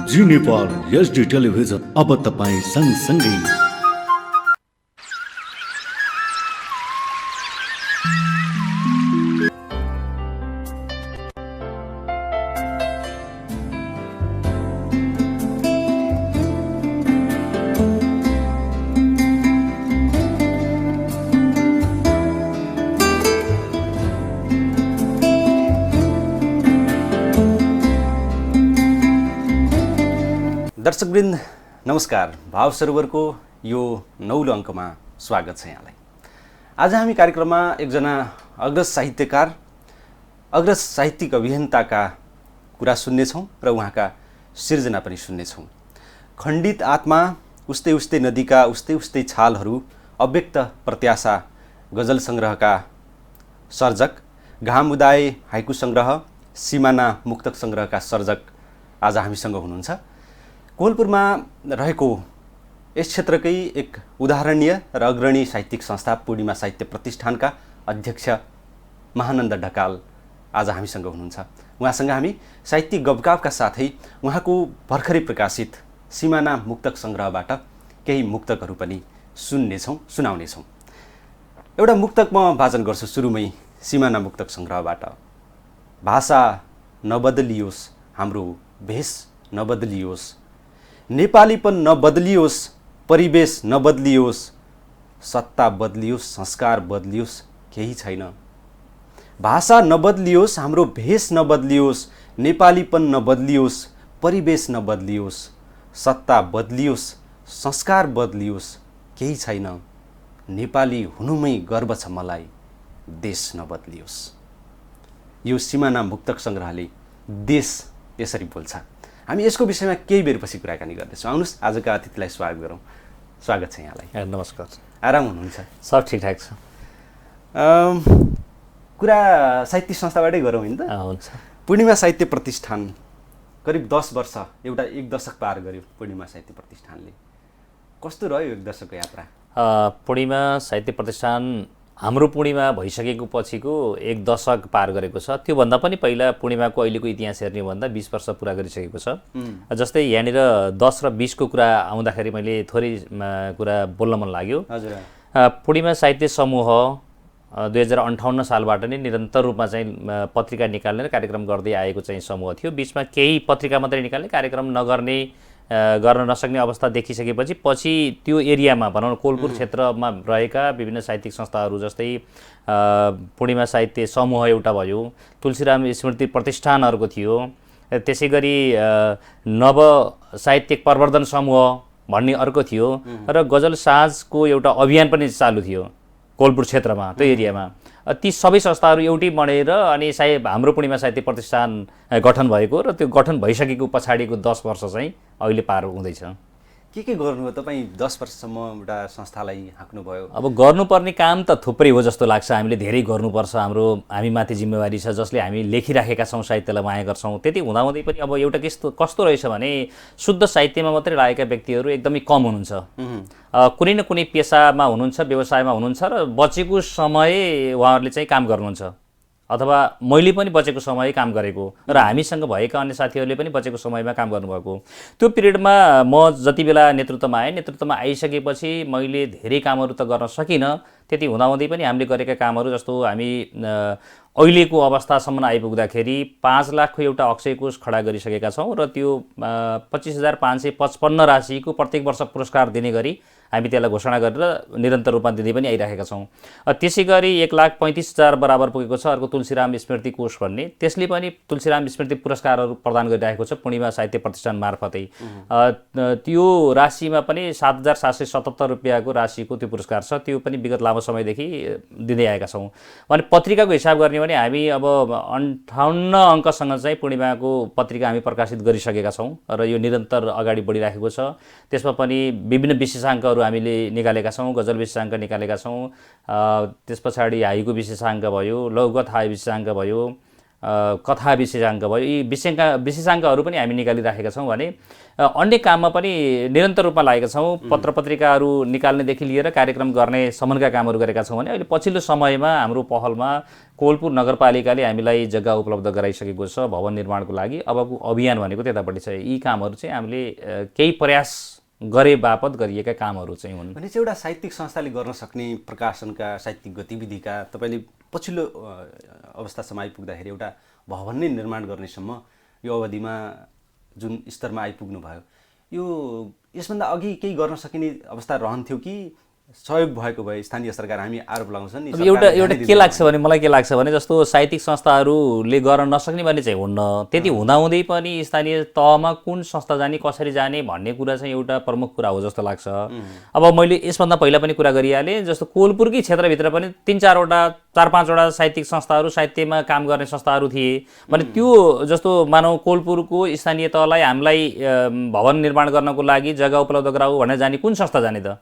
जी Nepal HD television अब तपाईँ सँगसँगै। दर्शकवृन्द नमस्कार। भाव सरोवरको यो 9औं अङ्कमा स्वागत छ यहाँलाई। आज हामी कार्यक्रममा एकजना अग्रज साहित्यकार, अग्रज साहित्यिक अभियन्ताका कुरा सुन्नेछौँ र उहाँका सिर्जना पनि सुन्नेछौँ। खण्डित आत्मा, उस्तै उस्तै नदीका उस्तै उस्तै छालहरू, अव्यक्त प्रत्याशा गजल सङ्ग्रहका सर्जक, घाम उदाए हाइकु सङ्ग्रह, सिमाना मुक्तक सङ्ग्रहका सर्जक आज हामीसँग हुनुहुन्छ। कोहलपुरमा रहेको यस क्षेत्रकै एक उदाहरणीय र अग्रणी साहित्यिक संस्था पूर्णिमा साहित्य प्रतिष्ठानका अध्यक्ष महानन्द ढकाल आज हामीसँग हुनुहुन्छ। उहाँसँग हामी साहित्यिक गफगाफका साथै उहाँको भर्खरै प्रकाशित सिमाना मुक्तक सङ्ग्रहबाट केही मुक्तकहरू पनि सुनाउनेछौँ। एउटा मुक्तक म वाचन गर्छु सुरुमै सिमाना मुक्तक सङ्ग्रहबाट। भाषा नबदलियोस्, हाम्रो भेष नबदलियोस्, नेपालीपन नबदलियोस्, परिवेश नबदलियोस्, सत्ता बदलियोस्, संस्कार बदलियोस्, केही छैन। भाषा नबदलियोस्, हाम्रो भेष नबदलियोस्, नेपालीपन नबदलियोस्, परिवेश नबदलियोस्, सत्ता बदलियोस्, संस्कार बदलियोस्, केही छैन। नेपाली हुनुमै गर्व छ मलाई, देश नबदलियोस्। यो सिमाना मुक्तक सङ्ग्रहले देश यसरी बोल्छ। हामी यसको विषयमा केही बेरपछि कुराकानी गर्दैछौँ। आउनुहोस् आजका अतिथिलाई स्वागत गरौँ। स्वागत छ यहाँलाई। नमस्कार। आराम हुनुहुन्छ? सब ठिकठाक छ। कुरा साहित्य संस्थाबाटै गरौँ नि त। हुन्छ। पूर्णिमा साहित्य प्रतिष्ठान करिब 10 वर्ष, एक दशक पार गर्यो पूर्णिमा साहित्य प्रतिष्ठानले। कस्तो रह्यो एक दशकको यात्रा? पूर्णिमा साहित्य प्रतिष्ठान हाम्रो पूर्णिमा भइसकेको पछिको एक दशक पार गरेको छ। त्योभन्दा पनि पहिला पूर्णिमाको अहिलेको इतिहास हेर्ने भन्दा 20 वर्ष पुरा गरिसकेको छ। जस्तै यहाँनिर 10 र 20 को कुरा आउँदाखेरि मैले थोरै कुरा बोल्न मन लाग्यो। हजुर। पूर्णिमा साहित्य समूह 2058 सालबाट नै निरन्तर रूपमा चाहिँ पत्रिका निकाल्ने र कार्यक्रम गर्दै आएको चाहिँ समूह थियो। बिचमा केही पत्रिका मात्रै निकाल्ने, कार्यक्रम नगर्ने, गर्न नसक्ने अवस्था देखिसकेपछि पछि त्यो एरियामा भनौँ कोहलपुर क्षेत्रमा रहेका विभिन्न साहित्यिक संस्थाहरू जस्तै पूर्णिमा साहित्य समूह एउटा भयो, तुलसीराम स्मृति प्रतिष्ठान अर्को थियो, त्यसै गरी नव साहित्यिक प्रवर्धन समूह भन्ने अर्को थियो र गजल साँझको एउटा अभियान पनि चालु थियो कोहलपुर क्षेत्रमा, त्यो एरियामा। ती सबै संस्थाहरू एउटै बनेर अनि सायद हाम्रो पूर्णिमा साहित्य प्रतिष्ठान गठन भएको र त्यो गठन भइसकेको पछाडिको 10 वर्ष चाहिँ अहिले पार हुँदैछ। के गर्नुभयो तपाईँ 10 वर्षसम्म एउटा संस्थालाई हाँक्नुभयो? अब गर्नुपर्ने काम त थुप्रै हो जस्तो लाग्छ। हामीले धेरै गर्नुपर्छ, हामी माथि जिम्मेवारी छ, जसले हामी लेखिराखेका छौँ, साहित्यलाई माया गर्छौँ। त्यति हुँदाहुँदै पनि अब एउटा कस्तो रहेछ भने शुद्ध साहित्यमा मात्रै लागेका व्यक्तिहरू एकदमै कम हुनुहुन्छ। कुनै न कुनै पेसामा हुनुहुन्छ, व्यवसायमा हुनुहुन्छ र बचेको समय उहाँहरूले चाहिँ काम गर्नुहुन्छ, अथवा मैले पनि बचेको समय काम गरेको र हामीसँग भएका अन्य साथीहरूले पनि बचेको समयमा काम गर्नुभएको। त्यो पिरियडमा म जति बेला नेतृत्वमा आइसकेपछि मैले धेरै कामहरू त गर्न सकिनँ। त्यति हुँदाहुँदै पनि हामीले गरेका कामहरू जस्तो हामी अहिलेको अवस्थासम्म आइपुग्दाखेरि 5 लाखको एउटा अक्षय कोष खडा गरिसकेका छौँ र त्यो 25,555 राशिको प्रत्येक वर्ष पुरस्कार दिने गरी हामी त्यसलाई घोषणा गरेर निरन्तर रूपमा दिँदै पनि आइरहेका छौँ। त्यसै गरी 1,35,000 बराबर पुगेको छ अर्को तुलसीराम स्मृति कोष भन्ने, त्यसले पनि तुलसीराम स्मृति पुरस्कारहरू प्रदान गरिरहेको छ पूर्णिमा साहित्य प्रतिष्ठान मार्फतै। त्यो राशिमा पनि 7,777 रुपियाँको राशिको त्यो पुरस्कार छ। त्यो पनि विगत लामो समयदेखि दिँदै आएका छौँ। भने पत्रिकाको हिसाब गर्ने भने हामी अब 58 अङ्कसँग चाहिँ पूर्णिमाको पत्रिका हामी प्रकाशित गरिसकेका छौँ र यो निरन्तर अगाडि बढिरहेको छ। त्यसमा पनि विभिन्न विशेषाङ्कहरू हामीले निकालेका छौँ, गजल विशेषाङ्क निकालेका छौँ, त्यस पछाडि हाइकु विशेषाङ्क भयो, लघुकथा विशेषाङ्क भयो, कथा विशेषाङ्क भयो, यी विशेषाङ्कहरू पनि हामी निकालिराखेका छौँ भने अन्य काममा पनि निरन्तर रूपमा लागेका छौँ। पत्र पत्रिकाहरू निकाल्नेदेखि लिएर कार्यक्रम गर्नेसम्मका कामहरू गरेका छौँ भने अहिले पछिल्लो समयमा हाम्रो पहलमा कोलपुर नगरपालिकाले हामीलाई जग्गा उपलब्ध गराइसकेको छ भवन निर्माणको लागि। अबको अभियान भनेको त्यतापट्टि छ। यी कामहरू चाहिँ हामीले केही प्रयास गरे बापत गरिएका कामहरू चाहिँ हुन्। भनेपछि एउटा साहित्यिक संस्थाले गर्न सक्ने प्रकाशनका साहित्यिक गतिविधिका तपाईँले पछिल्लो अवस्थासम्म आइपुग्दाखेरि एउटा भवन नै निर्माण गर्नेसम्म यो अवधिमा जुन स्तरमा आइपुग्नु भयो, यो यसभन्दा अघि केही गर्न सकिने अवस्था रहन्थ्यो कि सहयोग भएको भए स्थानीय सरकार, हामी आरोप लगाउँछन् नि एउटा के लाग्छ भने, मलाई के लाग्छ भने जस्तो साहित्यिक संस्थाहरूले गर्न नसक्ने भन्ने चाहिँ हुन्न। त्यति हुँदाहुँदै पनि स्थानीय तहमा कुन संस्था जाने, कसरी जाने भन्ने कुरा चाहिँ एउटा प्रमुख कुरा हो जस्तो लाग्छ। अब मैले यसभन्दा पहिला पनि कुरा गरिहालेँ, जस्तो कोलपुरकै क्षेत्रभित्र पनि 3-4वटा 4-5वटा साहित्यिक संस्थाहरू, साहित्यमा काम गर्ने संस्थाहरू थिए भने त्यो जस्तो मानव कोलपुरको स्थानीय तहलाई हामीलाई भवन निर्माण गर्नको लागि जग्गा उपलब्ध गराऊ भनेर जाने कुन संस्था जाने त?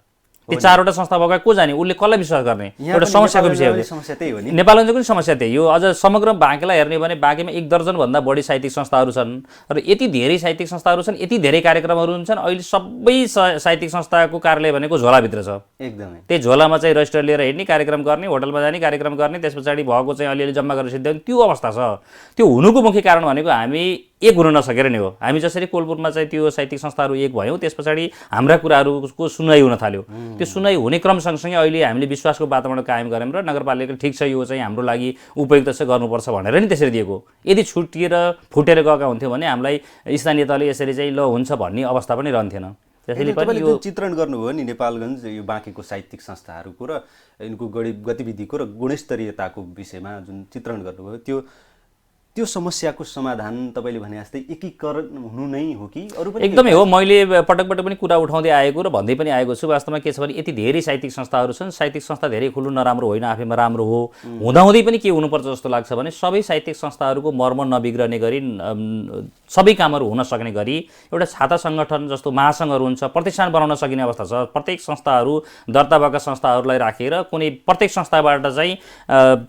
त्यो 4वटा संस्था भएका को जाने? उसले कसलाई विश्वास गर्ने? एउटा समस्याको विषय हो। नेपालमा पनि समस्या त्यही हो। अझ समग्र बाँकेलाई हेर्ने भने बाँकेमा 1 दर्जनभन्दा बढी साहित्यिक संस्थाहरू छन् र यति धेरै साहित्यिक संस्थाहरू छन्, यति धेरै कार्यक्रमहरू हुन्छन्। अहिले सबै साहित्यिक संस्थाको कार्यालय भनेको झोलाभित्र छ। एकदमै त्यही झोलामा चाहिँ रजिस्टर लिएर हिँड्ने, कार्यक्रम गर्ने, होटलमा जाने, कार्यक्रम गर्ने, त्यस पछाडि भएको चाहिँ अलिअलि जम्मा गरेर सिद्ध्याउने त्यो अवस्था छ। त्यो हुनुको मुख्य कारण भनेको हामी एक हुन नसकेर नै हो। हामी जसरी कोलपुरमा चाहिँ त्यो साहित्यिक संस्थाहरू एक भयौँ, त्यस पछाडि हाम्रा कुराहरूको सुनाइ हुन थाल्यो। त्यो सुनाइ हुने क्रम सँगसँगै अहिले हामीले विश्वासको वातावरण कायम गऱ्यौँ र नगरपालिकाले ठिक छ यो चाहिँ हाम्रो लागि उपयुक्त छ, गर्नुपर्छ भनेर नि त्यसरी दिएको। यदि छुटिएर फुटेर गएका हुन्थ्यो भने हामीलाई स्थानीय तहले यसरी चाहिँ ल हुन्छ भन्ने अवस्था पनि रहन्थेन। त्यसैले पनि यो चित्रण गर्नुभयो नि नेपालगञ्ज यो बाँकेको साहित्यिक संस्थाहरूको र यिनको गतिविधिको र गुणस्तरीयताको विषयमा जुन चित्रण गर्नुभयो, त्यो समस्याको समाधान तपाईँले भने जस्तै एकीकरण हुनु नै हो कि अरू पनि? एकदमै हो। मैले पटक पनि कुरा उठाउँदै आएको र भन्दै पनि आएको छु। वास्तवमा के छ भने यति धेरै साहित्यिक संस्थाहरू छन्। साहित्यिक संस्था धेरै खुल्नु नराम्रो होइन, आफैमा राम्रो हो। हुँदाहुँदै पनि के हुनुपर्छ जस्तो लाग्छ भने सबै साहित्यिक संस्थाहरूको मर्म नबिग्रने गरी, सबै कामहरू हुन सक्ने गरी एउटा छाता सङ्गठन जस्तो महासङ्घहरू हुन्छ, प्रतिष्ठान बनाउन सकिने अवस्था छ। प्रत्येक संस्थाहरू दर्ता भएका संस्थाहरूलाई राखेर कुनै प्रत्येक संस्थाबाट चाहिँ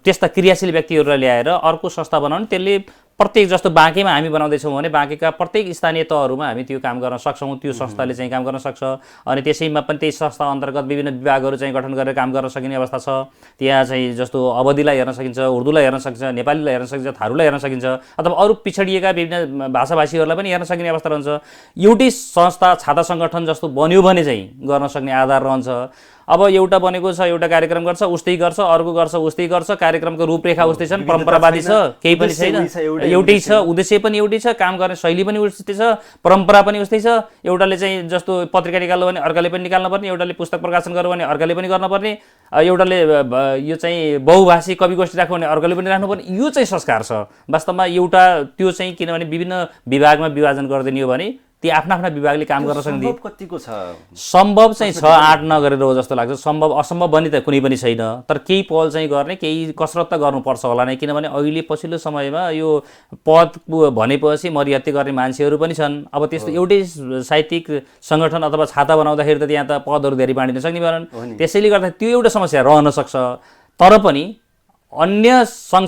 त्यस्ता क्रियाशील व्यक्तिहरूलाई ल्याएर अर्को संस्था बनाउने, त्यसले प्रत्येक जस्तो बाँकेमा हामी बनाउँदैछौँ भने बाँकेका प्रत्येक स्थानीय तहहरूमा हामी त्यो काम गर्न सक्छौँ। त्यो संस्थाले चाहिँ काम गर्न सक्छ अनि त्यसैमा पनि त्यही संस्था अन्तर्गत विभिन्न विभागहरू चाहिँ गठन गरेर काम गर्न सकिने अवस्था छ। त्यहाँ चाहिँ जस्तो अवधिलाई हेर्न सकिन्छ, उर्दूलाई हेर्न सकिन्छ, नेपालीलाई हेर्न सकिन्छ, थारूलाई हेर्न सकिन्छ, अथवा अरू पिछडिएका विभिन्न भाषाभाषीहरूलाई पनि हेर्न सकिने अवस्था रहन्छ। एउटै संस्था छाता सङ्गठन जस्तो बन्यो भने चाहिँ गर्न सक्ने आधार रहन्छ। अब एउटा बनेको छ, एउटा कार्यक्रम गर्छ, उस्तै गर्छ, अर्को गर्छ, उस्तै गर्छ, कार्यक्रमको रूपरेखा उस्तै छन्, परम्परावादी छ, केही पनि छैन, एउटै छ, उद्देश्य पनि एउटै छ, काम गर्ने शैली पनि उस्तै छ, परम्परा पनि उस्तै छ। एउटाले चाहिँ जस्तो पत्रिका निकाल्नु भने अर्काले पनि निकाल्नु पर्ने, एउटाले पुस्तक प्रकाशन गर्नु भने अर्काले पनि गर्नुपर्ने, एउटाले यो चाहिँ बहुभाषी कवि गोष्ठी राख्नु भने अर्काले पनि राख्नुपर्ने। यो चाहिँ संस्कार छ वास्तवमा एउटा। त्यो चाहिँ किनभने विभिन्न विभागमा विभाजन गरिदिने हो भने ती आफ्ना आफ्ना विभागले काम गर्न सक्ने कतिको छ? सम्भव चाहिँ 6-8 नगरेर हो जस्तो लाग्छ। सम्भव असम्भव बन्ने त कुनै पनि छैन, तर केही पहल चाहिँ गर्ने, केही कसरत त गर्नुपर्छ होला नै। किनभने अहिले पछिल्लो समयमा यो पद भनेपछि मरिहत्ते गर्ने मान्छेहरू पनि छन्। अब त्यस्तो एउटै साहित्यिक सङ्गठन अथवा छाता बनाउँदाखेरि त त्यहाँ त पदहरू धेरै बाँडिन सक्ने भएनन्। त्यसैले गर्दा त्यो एउटा समस्या रहन सक्छ। तर पनि अन्य सङ्घ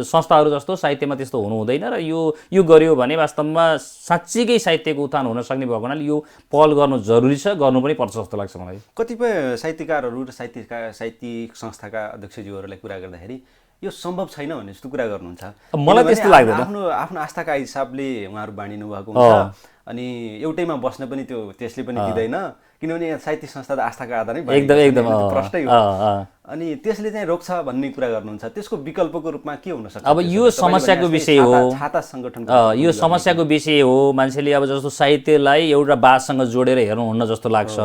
संस्थाहरू जस्तो साहित्यमा त्यस्तो हुनु हुँदैन र यो गर्यो भने वास्तवमा साँच्चीकै साहित्यको उत्थान हुन सक्ने भएको हुनाले यो पहल गर्नु जरुरी छ, गर्नु पनि पर्छ जस्तो लाग्छ मलाई। कतिपय साहित्यकारहरू र साहित्यिक संस्थाका अध्यक्षज्यूहरूलाई कुरा गर्दाखेरि यो सम्भव छैन भन्ने जस्तो कुरा गर्नुहुन्छ। मलाई त्यस्तो लाग्दैन। आफ्नो आस्थाका हिसाबले उहाँहरू बाँडिनु भएको हुन्छ अनि एउटैमा बस्न पनि त्यसले पनि दिँदैन। किनभने साहित्य संस्था त आस्थाका आधारै एकदम प्रष्टै हो अनि त्यसले चाहिँ रोक्छ भन्ने कुरा गर्नुहुन्छ। त्यसको विकल्पको रूपमा के हुन सक्छ? अब यो समस्याको विषय हो, छाता सङ्गठन यो समस्याको विषय हो। मान्छेले अब जस्तो साहित्यलाई एउटा वादसँग जोडेर हेर्नु हुन्न जस्तो लाग्छ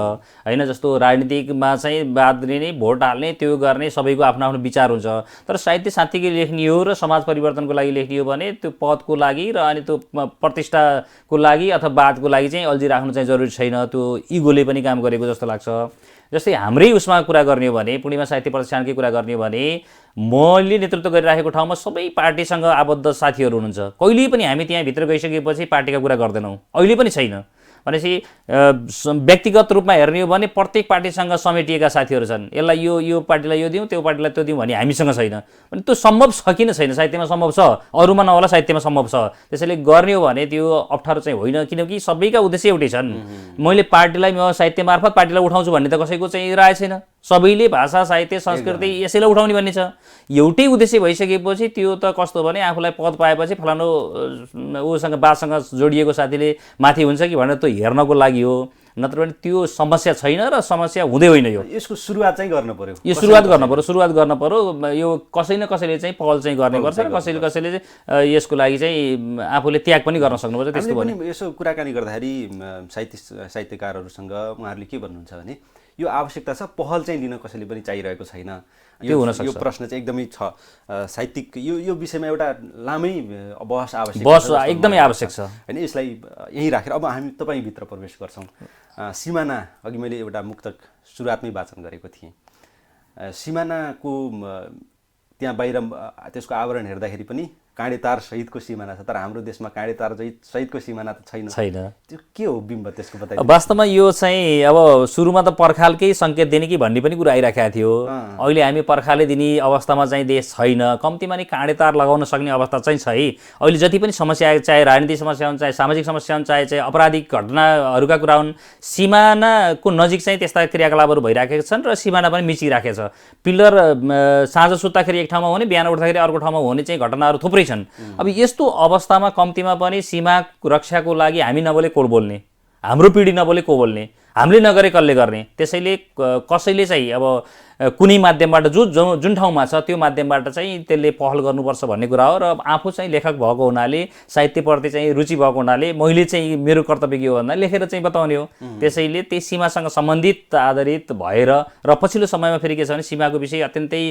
होइन। जस्तो राजनीतिकमा चाहिँ वाद लिने, भोट हाल्ने, त्यो गर्ने, सबैको आफ्नो आफ्नो विचार हुन्छ। तर साहित्य साँच्चीकै लेख्ने हो र समाज परिवर्तनको लागि लेख्ने हो भने त्यो पदको लागि र अनि त्यो प्रतिष्ठाको लागि अथवा वादको लागि चाहिँ अल्झिराख्नु चाहिँ जरुरी छैन। त्यो इगोले पनि काम गरेको जस्तो लाग्छ। जस्तै हाम्रै उसमा कुरा गर्ने हो भने, पूर्णिमा साहित्य प्रतिष्ठानकै कुरा गर्ने हो भने, मैले नेतृत्व गरिराखेको ठाउँमा सबै पार्टीसँग आबद्ध साथीहरू हुनुहुन्छ। कहिल्यै पनि हामी त्यहाँ भित्र गइसकेपछि पार्टीका कुरा गर्दैनौँ, अहिले पनि छैन। भनेपछि व्यक्तिगत रूपमा हेर्ने हो भने प्रत्येक पार्टीसँग समेटिएका साथीहरू छन्। यसलाई यो पार्टीलाई यो दिउँ, त्यो पार्टीलाई त्यो दिउँ भने हामीसँग छैन। अनि त्यो सम्भव छ किन छैन? साहित्यमा सम्भव छ, अरूमा नहोला, साहित्यमा सम्भव छ। त्यसैले गर्ने हो भने त्यो अप्ठ्यारो चाहिँ होइन, किनकि सबैका उद्देश्य एउटै छन्। मैले पार्टीलाई म साहित्य मार्फत पार्टीलाई उठाउँछु भन्ने त कसैको चाहिँ राय छैन। सबैले भाषा, साहित्य, संस्कृति यसैलाई उठाउने भन्ने छ। एउटै उद्देश्य भइसकेपछि त्यो त कस्तो भने आफूलाई पद पाएपछि फलानु उसँग बासँग जोडिएको साथीले माथि हुन्छ कि भनेर त्यो हेर्नको लागि हो, नत्र भने त्यो समस्या छैन र समस्या हुँदै होइन। यो यसको सुरुवात चाहिँ गर्नु पर्यो, यो सुरुवात गर्न पर्यो। यो कसै न कसैले चाहिँ पहल चाहिँ गर्ने गर्छ र कसैले चाहिँ यसको लागि चाहिँ आफूले त्याग पनि गर्न सक्नुपर्छ। त्यस्तो पनि यसो कुराकानी गर्दाखेरि साहित्यकारहरूसँग उहाँहरूले के भन्नुहुन्छ भने यो आवश्यकता छ, पहल चाहिँ लिन कसैले पनि चाहिरहेको छैन। यो प्रश्न चाहिँ एकदमै छ। साहित्यिक यो विषयमा एउटा लामै बहस एकदमै आवश्यक छ होइन। यसलाई यहीँ राखेर अब हामी तपाईँभित्र प्रवेश गर्छौँ। सिमाना, अघि मैले एउटा मुक्तक सुरुवातमै वाचन गरेको थिएँ। सिमानाको त्यहाँ बाहिर त्यसको आवरण हेर्दाखेरि पनि काँडेतार सहितको सिमाना छ, तर हाम्रो देशमा काँडेतार सहितको सिमाना त छैन। त्यो के हो बिम्ब त्यसको बताइदिनु। वास्तवमा यो चाहिँ अब सुरुमा त पर्खालकै सङ्केत दिने कि भन्ने पनि कुरा आइराखेको थियो। अहिले हामी पर्खालै दिने अवस्थामा चाहिँ देश छैन, कम्तीमा नि काँडेतार लगाउन सक्ने अवस्था चाहिँ छ है। अहिले जति पनि समस्या, चाहे राजनीतिक समस्या हुन्, चाहे सामाजिक समस्या हुन्, चाहे आपराधिक घटनाहरूका कुरा हुन्, सिमानाको नजिक चाहिँ त्यस्ता क्रियाकलापहरू भइराखेका छन् र सिमाना पनि मिचिराखेको छ। पिल्लर साँझ सुत्दाखेरि एक ठाउँमा हुने, बिहान उठ्दाखेरि अर्को ठाउँमा हुने चाहिँ घटनाहरू थुप्रै छन्। अब यस्तो अवस्थामा कम्तीमा पनि सीमा रक्षाको लागि हामी नबोले को बोल्ने, हाम्रो पिँढी नबोले को बोल्ने, हामीले नगरे कसले गर्ने। त्यसैले कसैले चाहिँ अब कुनै माध्यमबाट जुन ठाउँमा छ त्यो माध्यमबाट चाहिँ त्यसले पहल गर्नुपर्छ भन्ने कुरा हो। र आफू चाहिँ लेखक भएको हुनाले, साहित्यप्रति चाहिँ रुचि भएको हुनाले मैले चाहिँ मेरो कर्तव्य के हो भन्दा लेखेर चाहिँ बताउने हो। त्यसैले त्यही सीमासँग सम्बन्धित आधारित भएर र पछिल्लो समयमा फेरि के छ भने सीमाको विषय अत्यन्तै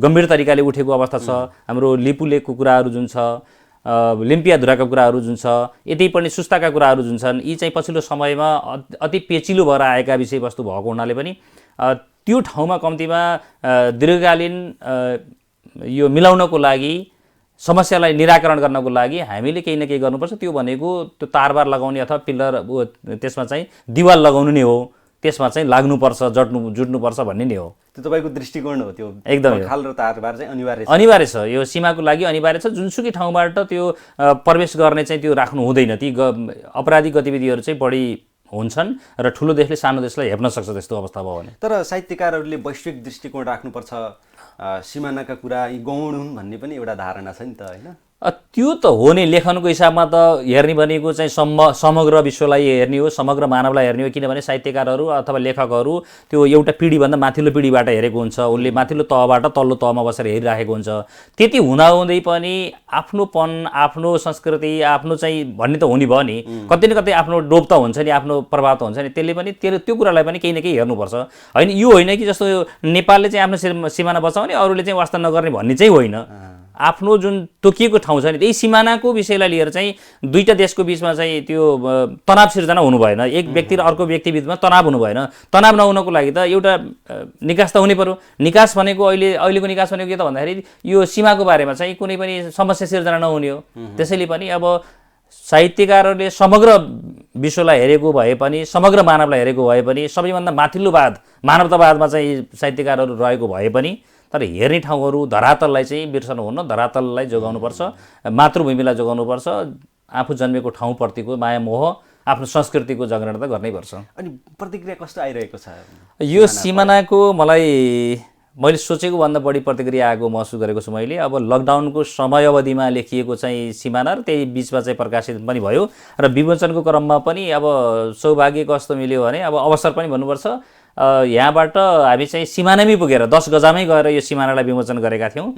गम्भीर तरिकाले उठेको अवस्था छ। हाम्रो लिपुलेखको कुराहरू जुन छ, लिम्पियाधुराका कुराहरू जुन छ, यति पनि सुस्ताका कुराहरू जुन छन्, यी चाहिँ पछिल्लो समयमा अति पेचिलो भएर आएका विषयवस्तु भएको हुनाले पनि त्यो ठाउँमा कम्तीमा दीर्घकालीन यो मिलाउनको लागि, समस्यालाई निराकरण गर्नको लागि हामीले केही न केही गर्नुपर्छ। त्यो भनेको त्यो तारबार लगाउने अथवा पिल्लर त्यसमा चाहिँ दिवाल लगाउनु नै हो, त्यसमा चाहिँ लाग्नुपर्छ, जुट्नुपर्छ भन्ने नै हो। त्यो तपाईँको दृष्टिकोण हो। त्यो एकदमै पर्खाल र तारबार चाहिँ अनिवार्य छ। यो सीमाको लागि अनिवार्य छ। जुनसुकै ठाउँबाट त्यो प्रवेश गर्ने चाहिँ त्यो राख्नु हुँदैन। ती अपराधिक गतिविधिहरू चाहिँ बढी हुन्छन् र ठुलो देशले सानो देशलाई हेप्न सक्छ त्यस्तो अवस्था भयो भने। तर साहित्यकारहरूले वैश्विक दृष्टिकोण राख्नुपर्छ, सिमानाका कुरा यी गौण हुन् भन्ने पनि एउटा धारणा छ नि त, होइन? त्यो त हो नै। लेखनको हिसाबमा त हेर्ने भनेको चाहिँ समग्र विश्वलाई हेर्ने हो, समग्र मानवलाई हेर्ने हो। किनभने साहित्यकारहरू अथवा लेखकहरू त्यो एउटा पिँढीभन्दा माथिल्लो पिँढीबाट हेरेको हुन्छ। उनले माथिल्लो तहबाट तल्लो तहमा बसेर हेरिराखेको हुन्छ। त्यति हुँदाहुँदै पनि आफ्नोपन, आफ्नो संस्कृति, आफ्नो चाहिँ भन्ने त हुने भयो नि, कतै न कतै आफ्नो डोप त हुन्छ नि, आफ्नो प्रभाव त हुन्छ नि। त्यसले पनि त्यो कुरालाई पनि केही न केही हेर्नुपर्छ। होइन, यो होइन कि जस्तो नेपालले चाहिँ आफ्नो सिमाना बचाउने, अरूले चाहिँ वास्ता नगर्ने भन्ने चाहिँ होइन। आफ्नो जुन तोकिएको ठाउँ छ नि, त्यही सिमानाको विषयलाई लिएर चाहिँ दुईटा देशको बिचमा चाहिँ त्यो तनाव सिर्जना हुनु भएन। एक व्यक्ति र अर्को व्यक्ति बिचमा तनाव हुनु भएन। तनाव नहुनको लागि त एउटा निकास त हुनै पर्यो। निकास भनेको अहिलेको निकास भनेको के त भन्दाखेरि यो सीमाको बारेमा चाहिँ कुनै पनि समस्या सिर्जना नहुने हो। त्यसैले पनि अब साहित्यकारहरूले समग्र विश्वलाई हेरेको भए पनि, समग्र मानवलाई हेरेको भए पनि, सबैभन्दा माथिल्लोवाद मानवतावादमा चाहिँ साहित्यकारहरू रहेको भए पनि, तर हेर्ने ठाउँहरू धरातललाई चाहिँ बिर्सनु हुन्न। धरातललाई जोगाउनुपर्छ, मातृभूमिलाई जोगाउनुपर्छ। आफू जन्मेको ठाउँप्रतिको माया मोह, आफ्नो संस्कृतिको जागरण त गर्नैपर्छ। अनि प्रतिक्रिया कस्तो आइरहेको छ यो सिमानाको? मैले सोचेको भन्दा बढी प्रतिक्रिया आएको महसुस गरेको छु मैले। अब लकडाउनको समयावधिमा लेखिएको चाहिँ सिमाना र त्यही बिचमा चाहिँ प्रकाशित पनि भयो र विमोचनको क्रममा पनि अब सौभाग्य कस्तो मिल्यो भने अब अवसर पनि भन्नुपर्छ। यहाँबाट हामी चाहिँ सिमानामै पुगेर 10 गजामै गएर यो सिमानालाई विमोचन गरेका थियौँ।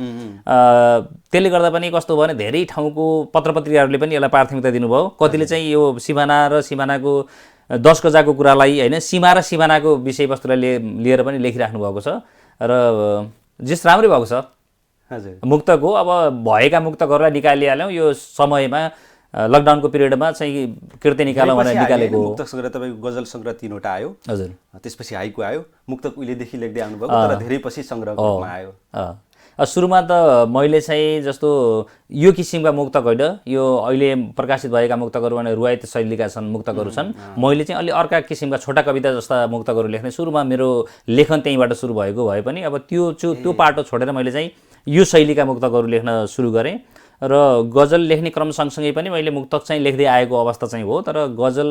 त्यसले गर्दा पनि कस्तो भयो भने धेरै ठाउँको पत्रपत्रिकाहरूले पनि यसलाई प्राथमिकता दिनुभयो। कतिले चाहिँ यो सिमाना र सिमानाको 10 गजाको कुरालाई, होइन, सीमा र सिमानाको विषयवस्तुलाई लिएर पनि लेखिराख्नु भएको छ र जिस राम्रै भएको छ। हजुर, मुक्तक हो। अब भएका मुक्तकहरूलाई निकालिहाल्यौँ। यो समयमा लकडाउनको पिरियडमा चाहिँ कृत्य निकालौँ भनेर निकालेको। मुक्तक सङ्ग्रह तपाईँको गजल सङ्ग्रह 3वटा आयो। हजुर, त्यसपछि हाइकु आयो। मुक्तक उहिलेदेखि लेख्दै आउनुभएको, तर धेरै पछि सङ्ग्रहको रूपमा आयो। सुरुमा त मैले चाहिँ जस्तो यो किसिमका मुक्तक होइन, यो अहिले प्रकाशित भएका मुक्तकहरू भने रुवायत शैलीका छन्, मुक्तकहरू छन्। मैले चाहिँ अलि अर्का किसिमका छोटा कविता जस्ता मुक्तकहरू लेख्ने, सुरुमा मेरो लेखन त्यहीँबाट सुरु भएको भए पनि अब त्यो पाटो छोडेर मैले चाहिँ यो शैलीका मुक्तकहरू लेख्न सुरु गरेँ। र गजल लेख्ने क्रम सँगसँगै पनि मैले मुक्तक चाहिँ लेख्दै आएको अवस्था चाहिँ हो। तर गजल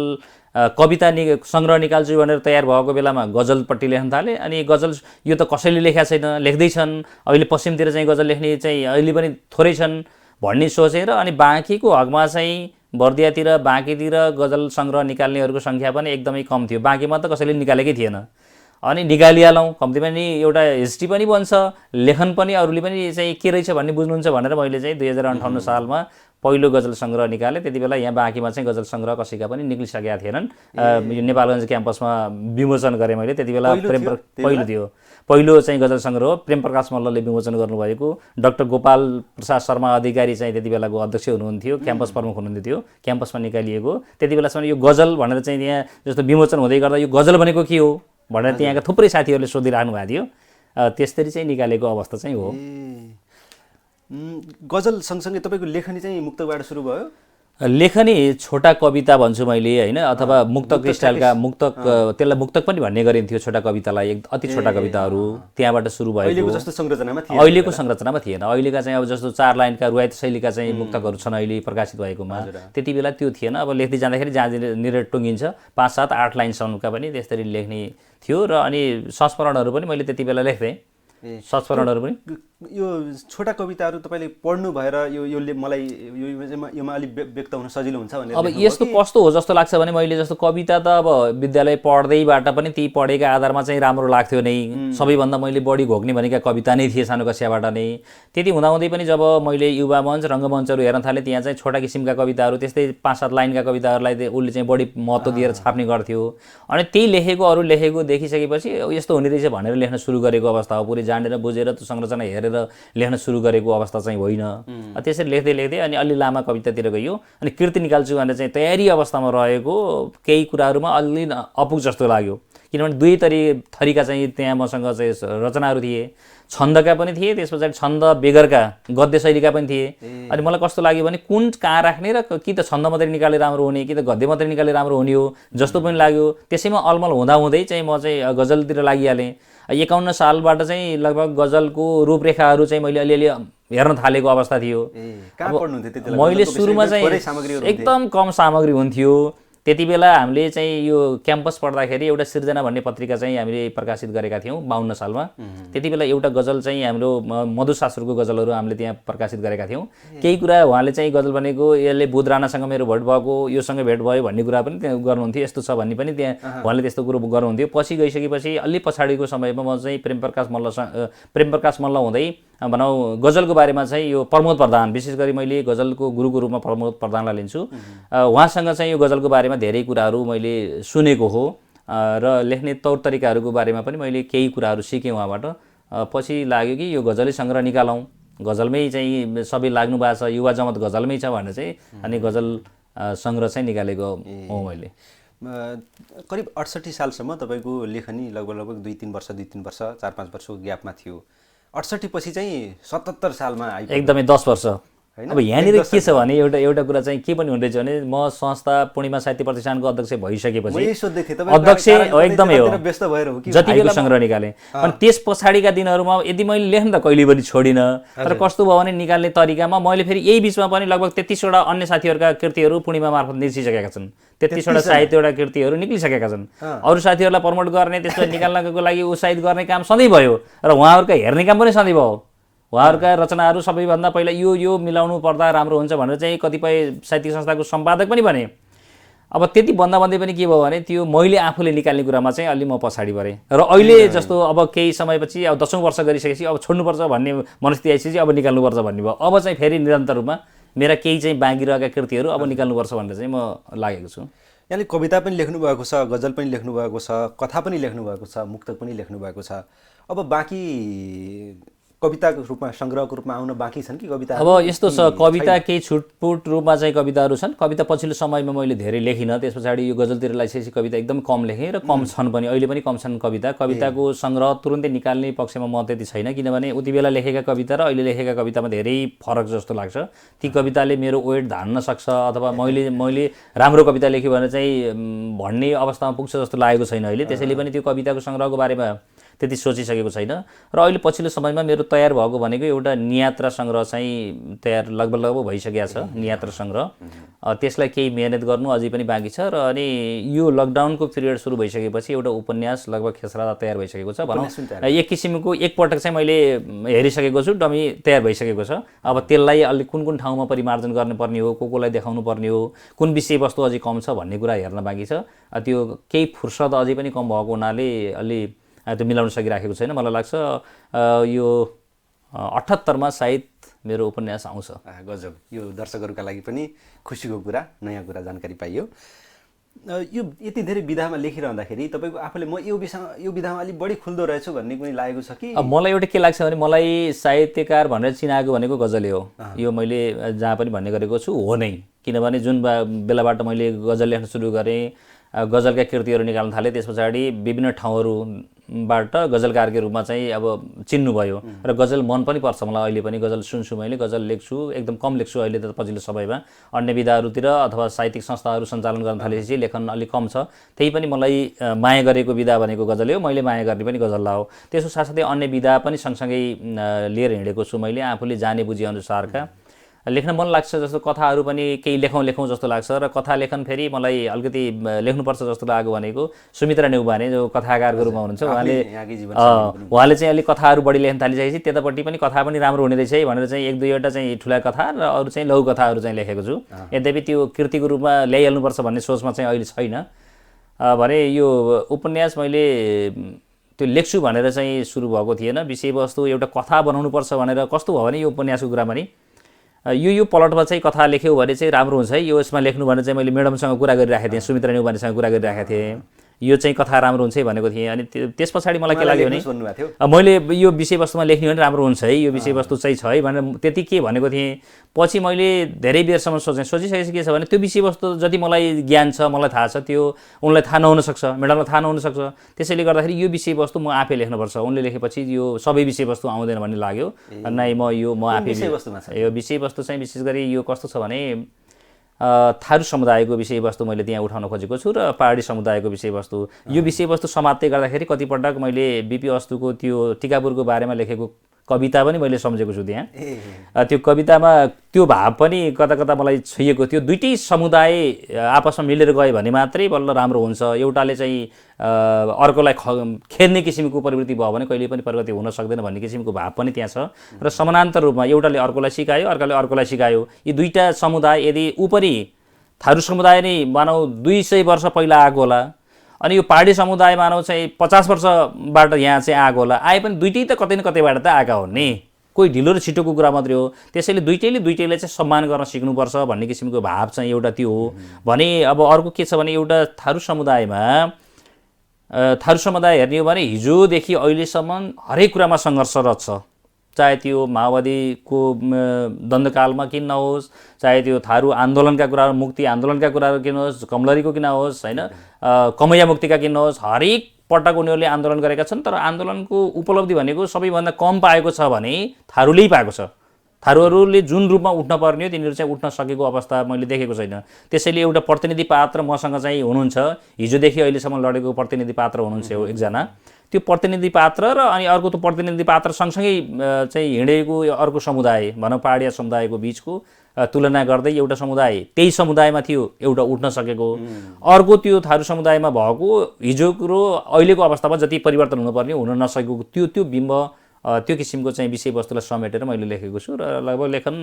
कविता सङ्ग्रह निकाल्छु भनेर तयार भएको बेलामा गजलपट्टि लेख्न थालेँ। अनि गजल यो त कसैले लेखेका छैन, लेख्दैछन्, अहिले पश्चिमतिर चाहिँ गजल लेख्ने चाहिँ अहिले पनि थोरै छन् भन्ने सोचेर अनि बाँकीको हकमा चाहिँ बर्दियातिर बाँकीतिर गजल सङ्ग्रह निकाल्नेहरूको सङ्ख्या पनि एकदमै कम थियो। बाँकीमा त कसैले निकालेकै थिएन। अनि निकालिहालौँ, कम्तीमा नि एउटा हिस्ट्री पनि बन्छ, लेखन पनि अरूले पनि चाहिँ के रहेछ भन्ने बुझ्नुहुन्छ भनेर मैले चाहिँ 2058 सालमा पहिलो गजल सङ्ग्रह निकालेँ। त्यति बेला यहाँ बाँकीमा चाहिँ गजल सङ्ग्रह कसैका पनि निक्लिसकेका थिएनन्। यो नेपालगञ्ज क्याम्पसमा विमोचन गरेँ मैले। त्यति बेला पहिलो थियो, पहिलो चाहिँ गजल सङ्ग्रह हो। प्रेम प्रकाश मल्लले विमोचन गर्नुभएको। डाक्टर गोपाल प्रसाद शर्मा अधिकारी चाहिँ त्यति बेलाको अध्यक्ष हुनुहुन्थ्यो, क्याम्पस प्रमुख हुनुहुन्थ्यो, क्याम्पसमा निकालिएको। त्यति बेलासम्म यो गजल भनेर चाहिँ यहाँ जस्तो विमोचन हुँदै गर्दा यो गजल भनेको के हो भनेर त्यहाँका थुप्रै साथीहरूले सोधिरहनु भएको थियो। त्यसरी चाहिँ निकालेको अवस्था चाहिँ हो। गजल सँगसँगै तपाईँको लेखनी चाहिँ मुक्तकबाट सुरु भयो? लेखनी छोटा कविता भन्छु मैले होइन, अथवा मुक्तक स्टाइलका मुक्तक, त्यसलाई मुक्तक पनि भन्ने गरिन्थ्यो छोटा कवितालाई, अति छोटा कविताहरू त्यहाँबाट सुरु भएको। अहिलेको संरचनामा थिएन। अहिलेका चाहिँ अब जस्तो 4 लाइनका रुवायत शैलीका चाहिँ मुक्तकहरू छन् अहिले प्रकाशित भएकोमा, त्यति बेला त्यो थिएन। अब लेख्दै जाँदाखेरि जहाँनिर टुङ्गिन्छ 5, 7, 8 लाइनसम्मका पनि त्यसरी लेख्ने थियो। र अनि संस्मरणहरू पनि मैले त्यति बेला लेख्थेँ, संस्मरणहरू पनि। यो छोटा कविताहरू तपाईँले पढ्नु भएर योले मलाई योमा अलिक व्यक्त हुन सजिलो हुन्छ भनेर अब यस्तो कस्तो हो जस्तो लाग्छ भने मैले जस्तो कविता त अब विद्यालय पढ्दैबाट पनि ती पढेका आधारमा चाहिँ राम्रो लाग्थ्यो नै। सबैभन्दा मैले बढी घोक्ने भनेका कविता नै थिए सानो कक्षाबाट नै। त्यति हुँदाहुँदै पनि जब मैले युवा मञ्च रङ्गमञ्चहरू हेर्न थालेँ त्यहाँ चाहिँ छोटा किसिमका कविताहरू त्यस्तै 5, 7 लाइनका कविताहरूलाई उसले चाहिँ बढी महत्त्व दिएर छाप्ने गर्थ्यो। अनि त्यही लेखेको अरू लेखेको देखिसकेपछि यस्तो हुने रहेछ भनेर लेख्न सुरु गरेको अवस्था हो। पुरै जानेर बुझेर त्यो संरचना हेरेर लेख्न सुरु गरेको अवस्था चाहिँ होइन। त्यसरी लेख्दै लेख्दै अनि अलि लामा कवितातिर गयो। अनि कृति निकाल्छु भनेर चाहिँ तयारी अवस्थामा रहेको केही कुराहरूमा अलि अपुग जस्तो लाग्यो, किनभने दुई थरीका चाहिँ त्यहाँ मसँग चाहिँ रचनाहरू थिए, छन्दका पनि थिए, त्यस पछाडि छन्द बेगरका गद्य शैलीका पनि थिए। अनि मलाई कस्तो लाग्यो भने कुन कहाँ राख्ने र कि त छन्द मात्रै निकाले राम्रो हुने कि त गद्य मात्रै निकाले राम्रो हुने हो जस्तो पनि लाग्यो। त्यसैमा अलमल हुँदाहुँदै चाहिँ म चाहिँ गजलतिर लागिहालेँ। 51 सालबाट चाहिँ लगभग गजलको रूपरेखाहरू चाहिँ मैले अलिअलि हेर्न थालेको अवस्था थियो। मैले सुरुमा चाहिँ एकदम कम सामग्री हुन्थ्यो। त्यति बेला हामीले चाहिँ यो क्याम्पस पढ्दाखेरि एउटा सिर्जना भन्ने पत्रिका चाहिँ हामीले प्रकाशित गरेका थियौँ 52 सालमा। त्यति बेला एउटा गजल चाहिँ हाम्रो मधु शास्त्रको गजलहरू हामीले त्यहाँ प्रकाशित गरेका थियौँ। केही कुरा उहाँले चाहिँ गजल भनेको यसले बुध राणासँग मेरो भेट भएको, योसँग भेट भयो भन्ने कुरा पनि त्यहाँ गर्नुहुन्थ्यो, यस्तो छ भन्ने पनि त्यहाँ उहाँले त्यस्तो कुरो गर्नुहुन्थ्यो। पछि गइसकेपछि अलि पछाडिको समयमा म चाहिँ प्रेम प्रकाश मल्ल हुँदै भनौँ गजलको बारेमा चाहिँ यो प्रमोद प्रधान, विशेष गरी मैले गजलको गुरुको रूपमा प्रमोद प्रधानलाई लिन्छु। उहाँसँग चाहिँ यो गजलको बारेमा धेरै कुराहरू मैले सुनेको हो र लेख्ने तौर तरिकाहरूको बारेमा पनि मैले केही कुराहरू सिकेँ उहाँबाट। पछि लाग्यो कि यो गजलै सङ्ग्रह निकालौँ, गजलमै चाहिँ सबै लाग्नु भएको छ, युवा जमत गजलमै छ भनेर चाहिँ अनि गजल सङ्ग्रह चाहिँ निकालेको हो मैले। करिब 68 सालसम्म तपाईँको लेखनी लगभग 2-3 वर्ष 4-5 वर्षको ग्यापमा थियो। 68 पछि चाहिँ 77 सालमा आइपुग्यो, एकदमै 10 वर्ष। अब यहाँनिर के छ भने एउटा कुरा चाहिँ के पनि हुँदैछ भने म संस्था पूर्णिमा साहित्य प्रतिष्ठानको अध्यक्ष भइसकेपछि अध्यक्ष एकदमै हो जति बेला सङ्ग्रह निकालेँ। अनि त्यस पछाडिका दिनहरूमा यदि मैले लेख्न त कहिले पनि छोडिनँ, तर कस्तो भयो भने निकाल्ने तरिकामा मैले फेरि यही बिचमा पनि लगभग 33वटा अन्य साथीहरूका कृतिहरू पूर्णिमा मार्फत निस्किसकेका छन्। 33वटा साहित्यवटा कृतिहरू निक्लिसकेका छन्। अरू साथीहरूलाई प्रमोट गर्ने, त्यसलाई निकाल्नको लागि उत्साहित गर्ने काम सधैँ भयो र उहाँहरूका हेर्ने काम पनि सधैँ भयो। उहाँहरूका रचनाहरू सबैभन्दा पहिला यो मिलाउनु पर्दा राम्रो हुन्छ भनेर चाहिँ कतिपय साहित्यिक संस्थाको सम्पादक पनि बने। अब त्यति भन्दै पनि के भयो भने त्यो मैले आफूले निकाल्ने कुरामा चाहिँ अलि म पछाडि परेँ। र अहिले जस्तो अब केही समयपछि अब 10औं वर्ष गरिसकेपछि अब छोड्नुपर्छ भन्ने मनस्थिति आइसकेपछि अब निकाल्नुपर्छ भन्ने भयो। अब चाहिँ फेरि निरन्तर रूपमा मेरा केही चाहिँ बाँकी रहेका कृतिहरू अब निकाल्नुपर्छ भनेर चाहिँ म लागेको छु। यहाँले कविता पनि लेख्नु भएको छ, गजल पनि लेख्नु भएको छ, कथा पनि लेख्नु भएको छ, मुक्तक पनि लेख्नु भएको छ। अब बाँकी कविताको रूपमा सङ्ग्रहको रूपमा आउन बाँकी छन् कि कविता? अब यस्तो छ, कविता केही छुटपुट रूपमा चाहिँ कविताहरू छन्। कविता पछिल्लो समयमा मैले धेरै लेखिनँ, त्यस पछाडि यो गजलतिर लागेपछि कविता एकदम कम लेखेँ र कम छन् पनि, अहिले पनि कम छन् कविताको सङ्ग्रह तुरुन्तै निकाल्ने पक्षमा म त्यति छैन, किनभने उति बेला लेखेका कविता र अहिले लेखेका कवितामा धेरै फरक जस्तो लाग्छ। ती कविताले मेरो वेट धान्न सक्छ अथवा मैले राम्रो कविता लेख्यो भने चाहिँ भन्ने अवस्थामा पुग्छ जस्तो लागेको छैन अहिले। त्यसैले पनि त्यो कविताको सङ्ग्रहको बारेमा त्यति सोचिसकेको छैन। र अहिले पछिल्लो समयमा मेरो तयार भएको भनेको एउटा नियात्रा सङ्ग्रह चाहिँ तयार लगभग भइसकेको छ, नियात्रा सङ्ग्रह। त्यसलाई केही मेहनत गर्नु अझै पनि बाँकी छ। र अनि यो लकडाउनको पिरियड सुरु भइसकेपछि एउटा उपन्यास लगभग खेसरा तयार भइसकेको छ भनौँ। एक किसिमको एकपटक चाहिँ मैले हेरिसकेको छु, डमी तयार भइसकेको छ। अब त्यसलाई अलि कुन कुन ठाउँमा परिमार्जन गर्नुपर्ने हो, कोलाई देखाउनु पर्ने हो, कुन विषयवस्तु अझै कम छ भन्ने कुरा हेर्न बाँकी छ। त्यो केही फुर्सद अझै पनि कम भएको हुनाले अलि त्यो मिलाउन सकिराखेको छैन। मलाई लाग्छ यो 78मा सायद मेरो उपन्यास आउँछ। गजब, यो दर्शकहरूका लागि पनि खुसीको कुरा, नयाँ कुरा जानकारी पाइयो। यो यति धेरै विधामा लेखिरहँदाखेरि तपाईँको आफूले म यो विधामा अलिक बढी खुल्दो रहेछु भन्ने पनि लागेको छ कि? मलाई एउटा के लाग्छ भने मलाई साहित्यकार भनेर चिनाएको भनेको गजलै हो। यो मैले जहाँ पनि भन्ने गरेको छु हो नै, किनभने जुन बेलाबाट मैले गजल लेख्न सुरु गरेँ, गजलका कृतिहरू निकाल्न थालेँ, त्यस पछाडि विभिन्न ठाउँहरूबाट गजलकारको रूपमा चाहिँ अब चिन्नुभयो र गजल मन पनि पर्छ मलाई। अहिले पनि गजल सुन्छु, मैले गजल लेख्छु, एकदम कम लेख्छु अहिले त पछिल्लो समयमा। अन्य विधाहरूतिर अथवा साहित्यिक संस्थाहरू सञ्चालन गर्न थालेपछि लेखन अलिक कम छ। त्यही पनि मलाई माया गरेको विधा भनेको गजलै हो, मैले माया गर्ने पनि गजल हो। त्यसको साथसाथै अन्य विधा पनि सँगसँगै लिएर हिँडेको छु मैले, आफूले जाने बुझे अनुसारका लेख्न मन लाग्छ। जस्तो कथाहरू पनि केही लेखौँ जस्तो लाग्छ र कथा लेखन फेरि मलाई अलिकति लेख्नुपर्छ जस्तो लागेको भनेको सुमित्रा नेउपाने जो कथाकारको रूपमा हुनुहुन्छ, उहाँले चाहिँ अलिक कथाहरू बढी लेख्न थालिसकेपछि त्यतापट्टि पनि कथा पनि राम्रो हुने रहेछ है भनेर चाहिँ एक दुईवटा चाहिँ ठुला कथा र अरू चाहिँ लघु कथाहरू चाहिँ लेखेको छु। यद्यपि त्यो कृतिको रूपमा ल्याइहाल्नुपर्छ भन्ने सोचमा चाहिँ अहिले छैन। भने यो उपन्यास मैले त्यो लेख्छु भनेर चाहिँ सुरु भएको थिएन। विषयवस्तु एउटा कथा बनाउनुपर्छ भनेर कस्तो भयो भने यो उपन्यासको कुरामा नि यो पलटमा चाहिँ कथा लेख्यो भने चाहिँ राम्रो हुन्छ है, यो यसमा लेख्नु भने चाहिँ मैले म्याडमसँग कुरा गरिराखेको थिएँ, सुमित्रा नेउपानेसँग कुरा गरिराखेको थिएँ, यो चाहिँ कथा राम्रो हुन्छ है भनेको थिएँ। अनि त्यस पछाडि मलाई के लाग्यो भने मैले यो विषयवस्तुमा लेख्ने भने राम्रो हुन्छ है, यो विषयवस्तु चाहिँ छ है भनेर त्यति के भनेको थिएँ। पछि मैले धेरै बेरसम्म सोचिसकेपछि के छ भने त्यो विषयवस्तु जति मलाई ज्ञान छ, मलाई थाहा छ, त्यो उनलाई थाहा नहुन सक्छ, म्याडमलाई थाहा नहुन सक्छ। त्यसैले गर्दाखेरि यो विषयवस्तु म आफै लेख्नुपर्छ। उनले लेखेपछि यो सबै विषयवस्तु आउँदैन भन्ने लाग्यो। नै म आफै यो विषयवस्तु चाहिँ विशेष गरी यो कस्तो छ भने थारू समुदायको विषयवस्तु मैले त्यहाँ उठाउन खोजेको छु र पहाडी समुदायको विषयवस्तु। यो विषयवस्तु समात्दै गर्दाखेरि कतिपटक मैले बिपी अस्तुको त्यो टिकापुरको बारेमा लेखेको कविता पनि मैले सम्झेको छु त्यहाँ। त्यो कवितामा त्यो भाव पनि कता कता मलाई छोइएको थियो। दुईटै समुदाय आपसमा मिलेर गयो भने मात्रै बल्ल राम्रो हुन्छ। एउटाले चाहिँ अर्कोलाई खेद्ने किसिमको प्रवृत्ति भयो भने कहिले पनि प्रगति हुन सक्दैन भन्ने किसिमको भाव पनि त्यहाँ छ। र समानान्तर रूपमा एउटाले अर्कोलाई सिकायो, अर्काले अर्कोलाई सिकायो। यी दुईटा समुदाय यदि उपरि थारू समुदाय नै मानौ 200 वर्ष पहिला आएको होला, अनि यो पहाडी समुदाय मानौ चाहिँ 50 वर्षबाट यहाँ चाहिँ आएको होला, आए पनि दुईटै त कतै न कतैबाट त आएका हुन् नि, कोही ढिलो र छिटोको कुरा मात्रै हो। त्यसैले दुईटैले चाहिँ सम्मान गर्न सिक्नुपर्छ भन्ने किसिमको भाव चाहिँ एउटा त्यो हो भने। अब अर्को के छ भने एउटा थारू समुदाय हेर्ने हो भने हिजोदेखि अहिलेसम्म हरेक कुरामा सङ्घर्षरत छ। चाहे त्यो माओवादीको द्वन्द्वकालमा किन नहोस्, चाहे त्यो थारू आन्दोलनका कुराहरू, मुक्ति आन्दोलनका कुराहरू किन होस्, कमलरीको किन होस्, होइन कमैया मुक्तिका किन होस्, हरेक पटक उनीहरूले आन्दोलन गरेका छन्। तर आन्दोलनको उपलब्धि भनेको सबैभन्दा कम पाएको छ भने थारूले पाएको छ। थारूहरूले जुन रूपमा उठ्न पर्ने हो तिनीहरू चाहिँ उठ्न सकेको अवस्था मैले देखेको छैन। त्यसैले एउटा प्रतिनिधि पात्र मसँग चाहिँ हुनुहुन्छ, हिजोदेखि अहिलेसम्म लडेको प्रतिनिधि पात्र हुनुहुन्छ एकजना। त्यो प्रतिनिधि पात्र र अनि अर्को त्यो प्रतिनिधि पात्र सँगसँगै चाहिँ हिँडेको अर्को समुदाय भनौँ पहाडिया समुदायको बिचको तुलना गर्दै एउटा समुदाय त्यही समुदायमा थियो, एउटा उठ्न सकेको, अर्को त्यो थारू समुदायमा भएको हिजोको र अहिलेको अवस्थामा जति परिवर्तन हुनुपर्ने हुन नसकेको त्यो बिम्ब त्यो किसिमको चाहिँ विषयवस्तुलाई समेटेर मैले लेखेको छु। र लगभग लेखन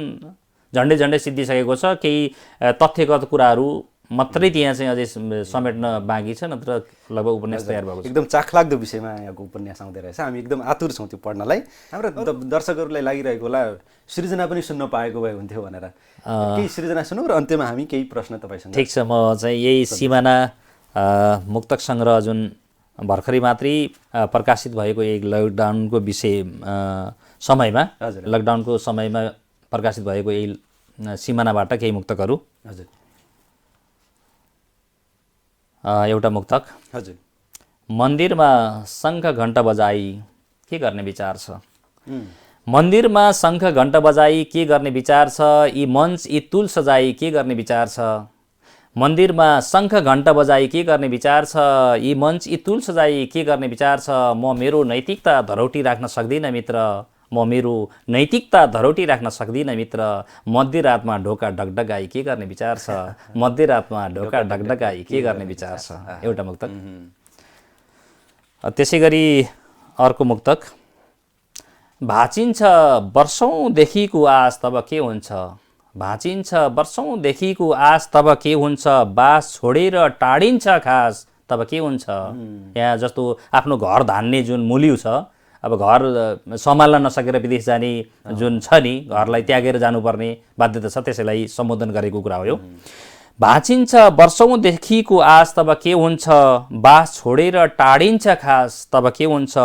झन्डै सिद्धिसकेको छ। केही तथ्यगत कुराहरू मात्रै त्यहाँ चाहिँ अझै समेट्न बाँकी छ, नत्र लगभग उपन्यास तयार भएको छ। एकदम चाखलाग्दो विषयमा यहाँको उपन्यास आउँदै रहेछ। हामी एकदम आतुर छौँ त्यो पढ्नलाई। हाम्रो दर्शकहरूलाई लागिरहेको होला सृजना पनि सुन्न पाएको भए हुन्थ्यो भनेर। केही सृजना सुनौँ र अन्त्यमा हामी केही प्रश्न तपाईँसँग। ठिक छ, म चाहिँ यही सिमाना मुक्तक सङ्ग्रह जुन भर्खरै मात्रै प्रकाशित भएको एक लकडाउनको विषय समयमा हजुर। लकडाउनको समयमा प्रकाशित भएको यही सिमानाबाट केही मुक्तकहरू। हजुर एउटा मुक्तक। हजुर मन्दिरमा शङ्ख घण्ट बजाई के गर्ने विचार छ? उम्, मन्दिरमा शङ्ख घण्ट बजाई के गर्ने विचार छ? यी मञ्च यी तुल सजाई के गर्ने विचार छ? मन्दिरमा शङ्ख घण्ट बजाई के गर्ने विचार छ? यी मञ्च यी तुल सजाई के गर्ने विचार छ? म मेरो नैतिकता धरौटी राख्न सक्दिनँ मित्र, म मेरो नैतिकता धरौटी राख्न सक्दिनँ मित्र। मध्यरातमा ढोका ढकढकाई के गर्ने विचार छ? मध्यरातमा ढोका ढकढकाई के गर्ने विचार छ? एउटा मुक्तक। त्यसै गरी अर्को मुक्तक। भाँचिन्छ वर्षौँदेखिको आश तब के हुन्छ? भाँचिन्छ वर्षौँदेखिको आश तब के हुन्छ? बास छोडेर टाढिन्छ खास तब के हुन्छ? यहाँ जस्तो आफ्नो घर धान्ने जुन मूल्य छ, अब घर सम्हाल्न नसकेर विदेश जाने जुन छ नि, घरलाई त्यागेर जानुपर्ने बाध्यता छ, त्यसैलाई सम्बोधन गरेको कुरा हो यो। भाँचिन्छ वर्षौँदेखिको आश तब के हुन्छ? बास छोडेर टाढिन्छ खास तब के हुन्छ?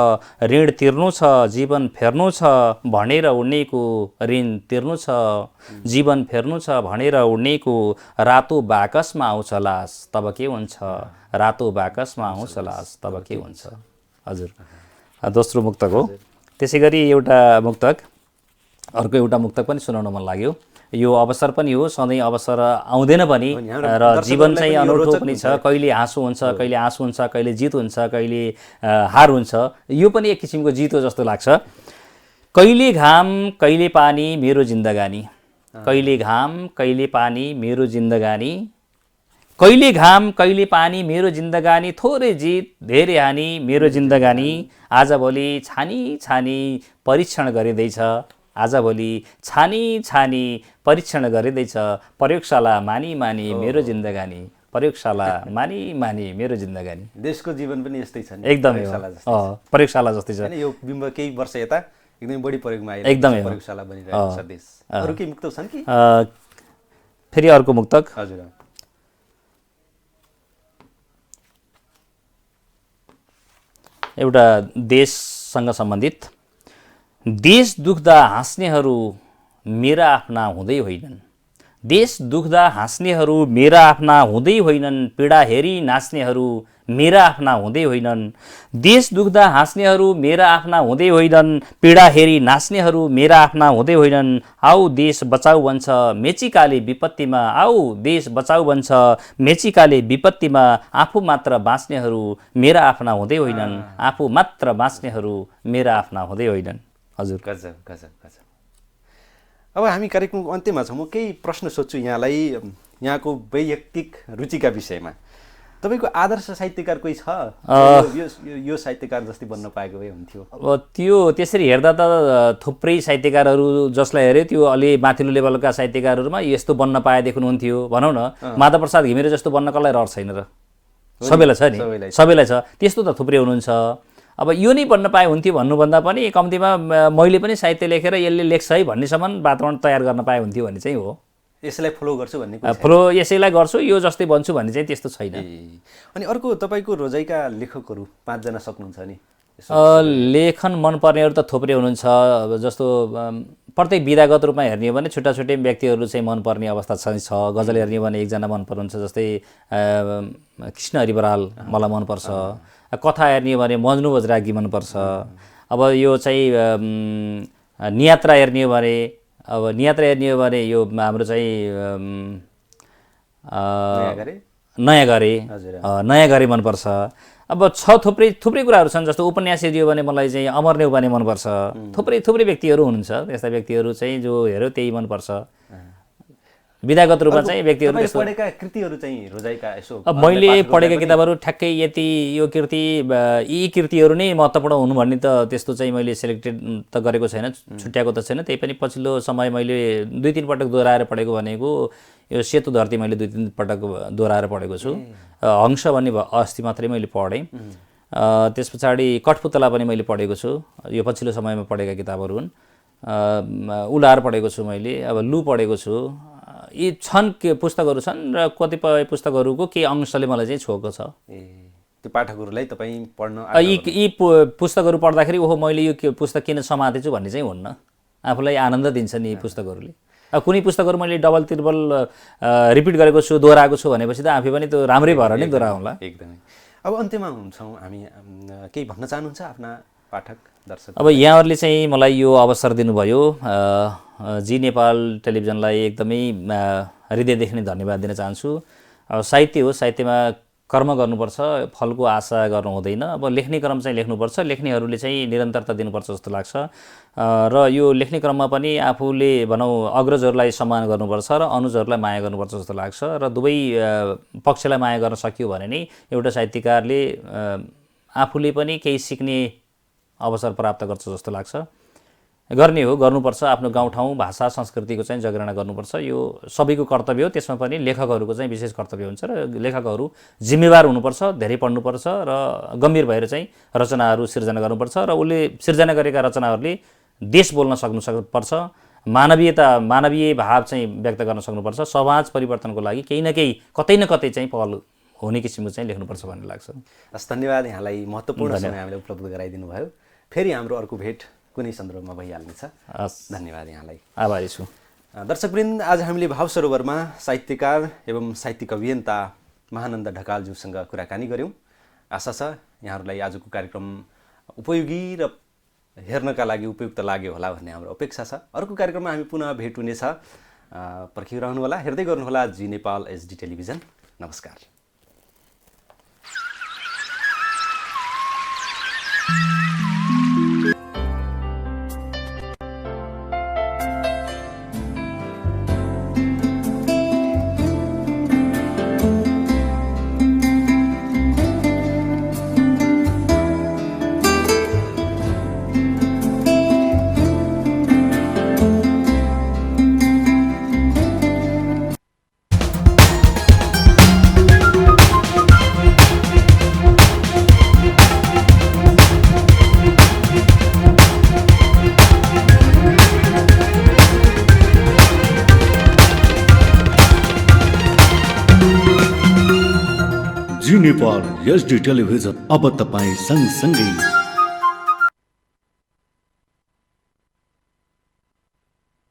ऋण तिर्नु छ जीवन फेर्नु छ भनेर उड्नेको ऋण तिर्नु छ, जीवन फेर्नु छ भनेर उड्नेको रातो बाकसमा आउँछ लास तब के हुन्छ? रातो बाकसमा आउँछ लास तब के हुन्छ? हजुर, दोस्रो मुक्तक हो। त्यसै गरी एउटा मुक्तक, अर्को एउटा मुक्तक पनि सुनाउन मन लाग्यो। यो अवसर पनि हो, सधैँ अवसर आउँदैन पनि, र जीवन चाहिँ अनौठो पनि छ। कहिले हाँसो हुन्छ, कहिले आँसु हुन्छ, कहिले जित हुन्छ, कहिले हार हुन्छ। यो पनि एक किसिमको जित हो जस्तो लाग्छ। कहिले घाम कहिले पानी मेरो जिन्दगानी, कहिले घाम कहिले पानी मेरो जिन्दगानी, कहिले घाम कहिले पानी मेरो जिन्दगानी, थोरै जित धेरै हानि मेरो जिन्दगानी। आजभोलि छानी छानी परीक्षण गरिँदैछ, आजभोलि छानी छानी परीक्षण गरिँदैछ, प्रयोगशाला मानी मानी मेरो जिन्दगानी, प्रयोगशाला मानी मानी मेरो जिन्दगानी। देशको जीवन पनि यस्तै छ नि, एकदमै प्रयोगशाला जस्तै छ। यो बिम्ब केही वर्ष यता एकदमै बढी प्रयोगमा आइरहेको एकदमै प्रयोगशाला बनिरहेको छ देश। अरू केही मुक्तक छन् कि? फेरि अर्को मुक्तक। हजुर। एउटा देशसँग सम्बन्धित। देश दुख्दा हाँस्नेहरू मेरा आफ्ना हुँदै होइनन्, देश दुख्दा हाँस्नेहरू मेरा आफ्ना हुँदै होइनन्, पीडा हेरी नाच्नेहरू मेरा आफ्ना हुँदै होइनन्, देश दुख्दा हाँस्नेहरू मेरा आफ्ना हुँदै होइनन्, पीडा हेरी नाच्नेहरू मेरा आफ्ना हुँदै होइनन्। आऊ देश बचाऊ भन्छ मेचिकाले विपत्तिमा, आऊ देश बचाऊ भन्छ मेचिकाले विपत्तिमा, आफू मात्र बाँच्नेहरू मेरा आफ्ना हुँदै होइनन्, आफू मात्र बाँच्नेहरू मेरा आफ्ना हुँदै होइनन्। हजुर। गजब गजब गजब। अब हामी कार्यक्रमको अन्त्यमा छौँ। म केही प्रश्न सोध्छु यहाँलाई, यहाँको वैयक्तिक रुचिका विषयमा। तपाईँको आदर्श साहित्यकार कोही छ? यो साहित्यकार जस्तै बन्न पाएको भए हुन्थ्यो। अब त्यो त्यसरी हेर्दा त थुप्रै साहित्यकारहरू जसलाई हेऱ्यो त्यो अलि माथिल्लो लेभलका साहित्यकारहरूमा यस्तो बन्न पाएदेखि हुन्थ्यो भनौँ न। माधव प्रसाद घिमिरे जस्तो बन्न कसलाई रहर छैन र? सबैलाई छ नि, सबैलाई छ। त्यस्तो त थुप्रै हुनुहुन्छ। अब यो नै बन्न पाए हुन्थ्यो भन्नुभन्दा पनि कम्तीमा मैले पनि साहित्य लेखेर यसले लेख्छ है भन्नेसम्म वातावरण तयार गर्न पाए हुन्थ्यो भन्ने चाहिँ हो। यसलाई फलो गर्छु भन्ने फलो यसैलाई गर्छु यो जस्तै बन्छु भन्ने चाहिँ त्यस्तो छैन। अनि अर्को तपाईँको रोजाइका लेखकहरू 5 जना सक्नुहुन्छ नि? लेखन मनपर्नेहरू त थुप्रै हुनुहुन्छ। जस्तो प्रत्येक विधागत रूपमा हेर्ने हो भने छुट्टा छुट्टै व्यक्तिहरू चाहिँ मनपर्ने अवस्था छ। गजल हेर्ने हो भने एकजना मन पर्नुहुन्छ, जस्तै कृष्णहरि बराल मलाई मनपर्छ। कथा हेर्ने हो भने मजनु बजरागी मनपर्छ। अब यो चाहिँ नियात्रा हेर्ने हो भने, अब नियात्रा हेर्ने हो भने यो हाम्रो चाहिँ नयाँ गरे मनपर्छ। अब छ थुप्रै कुराहरू छन्। जस्तो उपन्यास हेर्ने हो भने मलाई चाहिँ अमर नेउपाने मनपर्छ। थुप्रै व्यक्तिहरू हुनुहुन्छ, त्यस्ता व्यक्तिहरू चाहिँ जो हेऱ्यो त्यही मनपर्छ। विधागत रूपमा चाहिँ व्यक्तिहरू त्यस्तो पढेका कृतिहरू चाहिँ रोजाइका यसो अब मैले पढेका किताबहरू ठ्याक्कै यति यो कृति यी कृतिहरू नै महत्त्वपूर्ण हुनु भन्ने त त्यस्तो चाहिँ मैले सेलेक्टेड त गरेको छैन, छुट्याएको त छैन। त्यही पनि पछिल्लो समय मैले 2-3 पटक दोहोऱ्याएर पढेको भनेको यो सेतो धरती मैले 2-3 पटक दोहोऱ्याएर पढेको छु। हंस भन्ने अस्ति मात्रै मैले पढेँ। त्यस पछाडि कठपुतला पनि मैले पढेको छु। यो पछिल्लो समयमा पढेका किताबहरू हुन्। उलार पढेको छु मैले, अब लु पढेको छु। यी छन् के पुस्तकहरू छन् र कतिपय पुस्तकहरूको केही अंशले मलाई चाहिँ छोएको छ। त्यो पाठकहरूलाई तपाईँ पढ्न यी पुस्तकहरू पढ्दाखेरि ओहो मैले यो पुस्तक किन समातेछु भन्ने चाहिँ हुन्न। आफूलाई आनन्द दिन्छ नि यी पुस्तकहरूले। अब कुनै पुस्तकहरू मैले डबल त्रिबल रिपिट गरेको छु, दोहोऱ्याएको छु भनेपछि त आफै पनि त्यो राम्रै भएर नै दोहोऱ्याउँला। एकदमै। अब अन्त्यमा हुन्छौँ हामी, केही भन्न चाहनुहुन्छ आफ्ना पाठक दर्शक? अब यहाँहरूले चाहिँ मलाई यो अवसर दिनुभयो, जी नेपाल टेलिभिजनलाई एकदमै हृदयदेखि नै धन्यवाद दिन चाहन्छु। अब साहित्य हो, साहित्यमा कर्म गर्नुपर्छ, फलको आशा गर्नु हुँदैन। अब लेख्ने क्रम चाहिँ लेख्नुपर्छ, लेख्नेहरूले चाहिँ निरन्तरता दिनुपर्छ जस्तो लाग्छ। र यो लेख्ने क्रममा पनि आफूले भनौँ अग्रजहरूलाई सम्मान गर्नुपर्छ र अनुजहरूलाई माया गर्नुपर्छ जस्तो लाग्छ। र दुवै पक्षलाई माया गर्न सकियो भने नै एउटा साहित्यकारले आफूले पनि केही सिक्ने अवसर प्राप्त गर्छ जस्तो लाग्छ। गर्ने हो, गर्नुपर्छ। आफ्नो गाउँठाउँ भाषा संस्कृतिको चाहिँ जगेर्ना गर्नुपर्छ, यो सबैको कर्तव्य हो। त्यसमा पनि लेखकहरूको चाहिँ विशेष कर्तव्य हुन्छ र लेखकहरू जिम्मेवार हुनुपर्छ, धेरै पढ्नुपर्छ र गम्भीर भएर चाहिँ रचनाहरू सिर्जना गर्नुपर्छ र उसले सिर्जना गरेका रचनाहरूले देश बोल्न सक्नुपर्छ, मानवीय भाव चाहिँ व्यक्त गर्न सक्नुपर्छ, समाज परिवर्तनको लागि केही न केही कतै न कतै चाहिँ पहल हुने किसिमको चाहिँ लेख्नुपर्छ भन्ने लाग्छ। हस्, धन्यवाद यहाँलाई महत्त्वपूर्ण समय हामीले उपलब्ध गराइदिनु भयो। फेरि हाम्रो अर्को भेट कुनै सन्दर्भमा भइहाल्नेछ। धन्यवाद यहाँलाई, आभारी छु। दर्शकवृन्द, आज हामीले भाव सरोवरमा साहित्यकार एवं साहित्यिक अभियन्ता महानन्द ढकालज्यूसँग कुराकानी गऱ्यौँ। आशा छ यहाँहरूलाई आजको कार्यक्रम उपयोगी र हेर्नका लागि उपयुक्त लाग्यो होला भन्ने हाम्रो अपेक्षा छ। अर्को कार्यक्रममा हामी पुनः भेट हुनेछ। पर्खिरहनुहोला, हेर्दै गर्नुहोला जी नेपाल HD टेलिभिजन। नमस्कार। जी नेपाल HD टेलिभिजन अब तपाईँ सँगसँगै